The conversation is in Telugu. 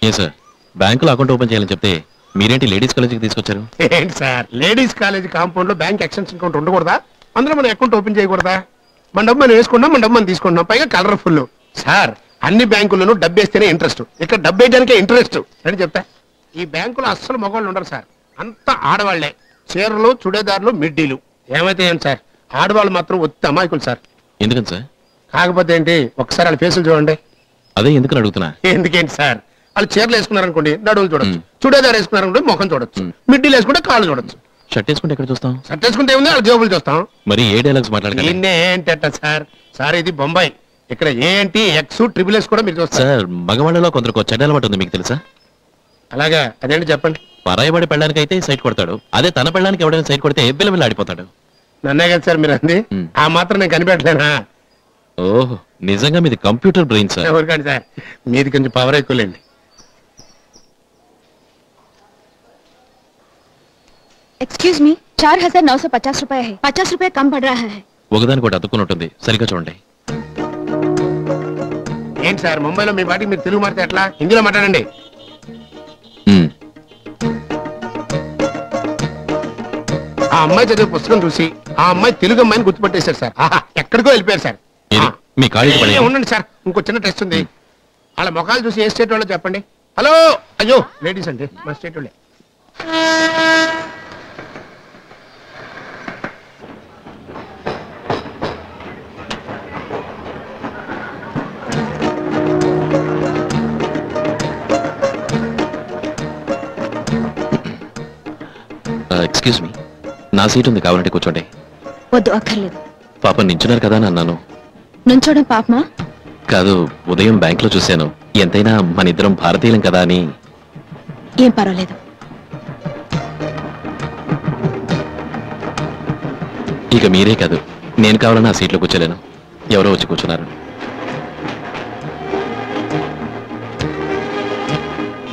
ఏ సార్, బ్యాంకులో అకౌంట్ ఓపెన్ చేయాలని చెప్తే మీరేంటి లేడీస్ కాలేజీకి తీసుకొచ్చారు? ఏంటి సార్, లేడీస్ కాలేజీ కాంపౌండ్ లో బ్యాంక్ ఎక్స్టెన్షన్ అకౌంట్ ఉండకూడదా? అందులో మనం అకౌంట్ ఓపెన్ చేయకూడదా? మన డబ్బు మనం వేసుకున్నాం, మన డబ్బు మనం తీసుకుంటున్నాం, పైగా కలర్ఫుల్. సార్, అన్ని బ్యాంకుల్లోనూ డబ్బు వేస్తేనే ఇంట్రెస్ట్, ఇక్కడ డబ్బు వేయడానికే ఇంట్రెస్ట్ అని చెప్తా. ఈ బ్యాంకులో అస్సలు మగవాళ్ళు ఉండరు సార్, అంతా ఆడవాళ్లే. చీరలు, చుడేదారులు, మిడ్డీలు. ఏమైతే ఏం సార్, ఆడవాళ్ళు మాత్రం ఒత్తి అమాయకులు సార్. ఎందుకని సార్? కాకపోతే ఏంటి, ఒకసారి వాళ్ళ ఫేసులు చూడండి. అదే ఎందుకని అడుగుతున్నా. ఎందుకేంటి సార్, వాళ్ళు చీరలు వేసుకున్నారనుకోండి నడువులు చూడొచ్చు, చుడేదారు వేసుకున్నారనుకోండి ముఖం చూడొచ్చు, మిడ్డీలు వేసుకుంటే కాళ్ళు చూడొచ్చు. షర్ట్ వేసుకుంటే ఎక్కడ చూస్తాం? షర్ట్ వేసుకుంటే ఏముంది, వాళ్ళ జేబులు చూస్తాం. మరి ఏ డైలాగ్స్ మాట్లాడగలరు? ఏంటంట సార్, సార్ ఇది బొంబాయి, ఇక్కడ ఏంటి ఎక్స్ ట్రిపుల్ ఎస్ కూడా మీరు చూస్తారు సార్. మగవాళ్ళలో కొందరికి చెడ్డ అలవాటు ఉంది, మీకు తెలుసా? అలాగా, అదేంటి చెప్పండి. పరాయబడి పెళ్ళడానికి అయితే సైట్ కొడతాడు, అదే తన పెళ్ళడానికి ఎవడైనా సైట్ కొడితే బిల్లబిల్ల ఆడిపోతాడు. నన్నే కదా సార్ మీరు అంది, ఆ మాత్రం నేను కనిపెట్టలేనా? ఓహో, నిజంగా మీది కంప్యూటర్ బ్రెయిన్ సార్. ఎవరికండి సార్, మీది కొంచెం పవర్ ఎక్కువలేండి. एक्सक्यूज मी, 4,950 रुपए है, 50 रुपए कम पड़ रहा है. ఒకదానికి ఒకటి అతుక్కున్నట్టుంది, సరిగ్గా చూడండి. ఏంటి సార్, ముంబైలో మీ పాటికి మీరు తెలుగు మాట్లాడితే ఎట్లా, హిందీలో మాట్లాడండి. ఆ అమ్మాయి చదివే పుస్తకం చూసి ఆ అమ్మాయి తెలుగు అమ్మాయిని గుర్తుపట్టేశారు సార్. ఎక్కడికో వెళ్ళిపోయారు సార్. మీ కాలేజీ పని ఉండండి సార్, ఇంకో చిన్న టెస్ట్ ఉంది. వాళ్ళ ముఖాలు చూసి ఏ స్టేట్ వాళ్ళో చెప్పండి. హలో, అయ్యో లేడీస్ అండి, మా స్టేట్ వాళ్ళే. ఎక్స్క్యూజ్ మీ, నా సీట్ ఉంది, కావాలంటే కూర్చోండి. వద్దు, అక్కర్లేదు. పాప నించున్నారు కదా అని అన్నాను. నుంచోడం పాపమా? కాదు, ఉదయం బ్యాంక్ లో చూశాను, ఎంతైనా మన ఇద్దరం భారతీయులం కదా అని. ఏం పర్వాలేదు. ఇక మీరే కాదు, నేను కావాలన్నా ఆ సీట్లో కూర్చోలేను. ఎవరో వచ్చి కూర్చున్నారు.